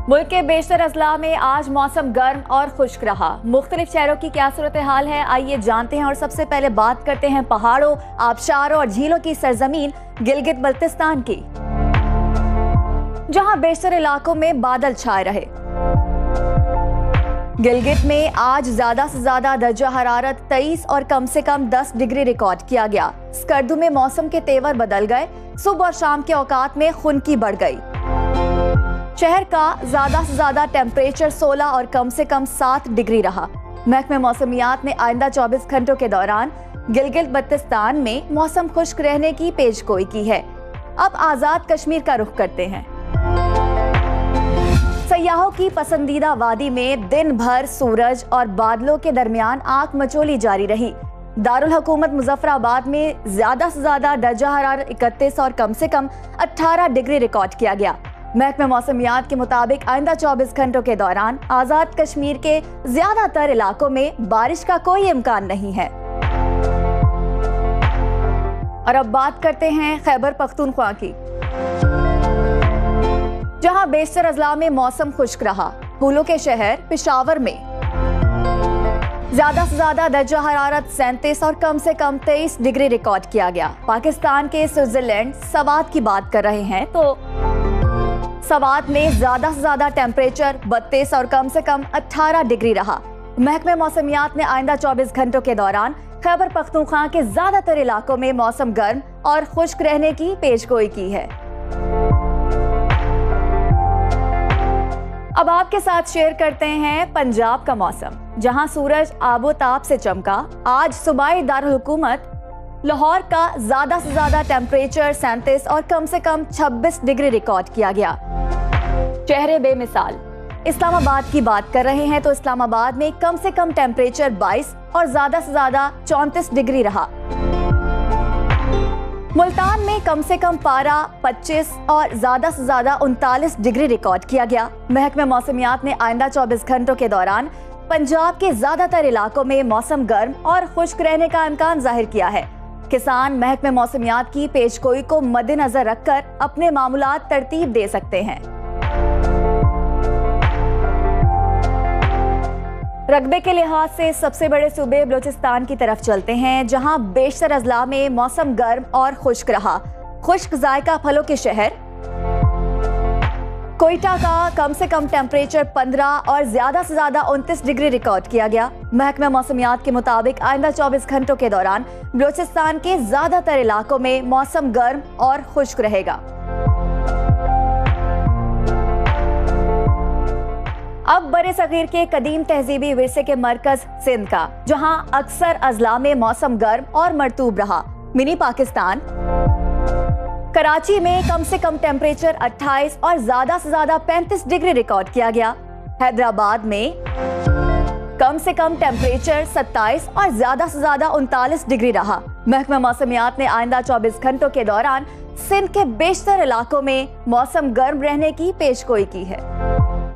मुल्क के बेशतर अजला में आज मौसम गर्म और खुश्क रहा। मुख्तलिफ शहरों की क्या सूरत हाल है, आइए जानते हैं। और सबसे पहले बात करते हैं पहाड़ों, आबशारों और झीलों की सरजमीन गिलगित बल्तिस्तान की, जहां बेशतर इलाकों में बादल छाए रहे। गिलगित में आज ज्यादा से ज्यादा दर्जा हरारत 23 और कम से कम 10 डिग्री रिकॉर्ड किया गया। स्कर्दू में मौसम के तेवर बदल गए। सुबह और शाम के औकात में खुनकी बढ़ गई। शहर का ज्यादा से ज्यादा टेम्परेचर 16 और कम से कम 7 डिग्री रहा। महकमे मौसमियात ने आइंदा 24 घंटों के दौरान गिलगित बल्तिस्तान में मौसम खुश्क रहने की पेशगोई की है। अब आजाद कश्मीर का रुख करते हैं। सयाहों की पसंदीदा वादी में दिन भर सूरज और बादलों के दरमियान आंख मचोली जारी रही। दारुल हुकूमत मुजफ्फराबाद में ज्यादा से ज्यादा दर्जा हरारत 31 और कम से कम 18 डिग्री रिकॉर्ड किया गया। महकमे मौसमियात के मुताबिक आइंदा 24 घंटों के दौरान आजाद कश्मीर के ज्यादातर इलाकों में बारिश का कोई इम्कान नहीं है। और अब बात करते हैं खैबर पख्तूनख्वा की, जहां बेशतर अजला में मौसम खुश्क रहा। फूलों के शहर पेशावर में ज्यादा से ज्यादा दर्जा हरारत 37 और कम से कम 23 डिग्री रिकॉर्ड किया गया। पाकिस्तान के स्विट्जरलैंड सवात की बात कर रहे हैं तो सवात में ज्यादा से ज्यादा टेम्परेचर 32 और कम से कम 18 डिग्री रहा। महकमे मौसमियात ने आइंदा 24 घंटों के दौरान खैबर पख्तूनख्वा के ज्यादातर इलाकों में मौसम गर्म और खुश्क रहने की पेशगोई की है। अब आपके साथ शेयर करते हैं पंजाब का मौसम, जहां सूरज आबोताब से चमका। आज सूबाई दारुल हुकूमत लाहौर का ज्यादा से ज्यादा टेम्परेचर 37 और कम से कम 26 डिग्री रिकॉर्ड किया गया। चेहरे बेमिसाल। इस्लामाबाद की बात कर रहे हैं तो इस्लामाबाद में कम से कम टेम्परेचर 22 और ज्यादा से ज्यादा 34 डिग्री रहा। मुल्तान में कम से कम पारा 25 और ज्यादा से ज्यादा 39 डिग्री रिकॉर्ड किया गया। महकमे मौसमियात ने आइंदा 24 घंटों के दौरान पंजाब के ज्यादातर इलाकों में मौसम गर्म और खुश्क रहने का इम्कान जाहिर किया है। किसान महकमे मौसमियात की पेशगोई को मद्देनजर रखकर अपने मामूलात तरतीब दे सकते हैं। रकबे के लिहाज से सबसे बड़े सूबे बलूचिस्तान की तरफ चलते हैं, जहां बेशतर अजला में मौसम गर्म और खुश्क रहा। खुश्क जायका फलों के शहर कोयटा का कम से कम टेम्परेचर 15 और ज्यादा से ज्यादा 29 डिग्री रिकॉर्ड किया गया। महकमा मौसमियात के मुताबिक आइंदा 24 घंटों के दौरान बलूचिस्तान के ज्यादातर इलाकों में मौसम गर्म और खुश्क रहेगा। अब बरे सगीर के कदीम तहजीबी विरसे के मरकज सिंध का, जहां अक्सर अजला में मौसम गर्म और मरतूब रहा। मिनी पाकिस्तान कराची में कम से कम टेम्परेचर 28 और ज्यादा से ज्यादा 35 डिग्री रिकॉर्ड किया गया। हैदराबाद में कम से कम टेम्परेचर 27 और ज्यादा से ज्यादा 39 डिग्री रहा। महकमा मौसमियात ने आइंदा 24 घंटों के दौरान सिंध के बेशतर इलाकों में मौसम गर्म रहने की पेशगोई की है।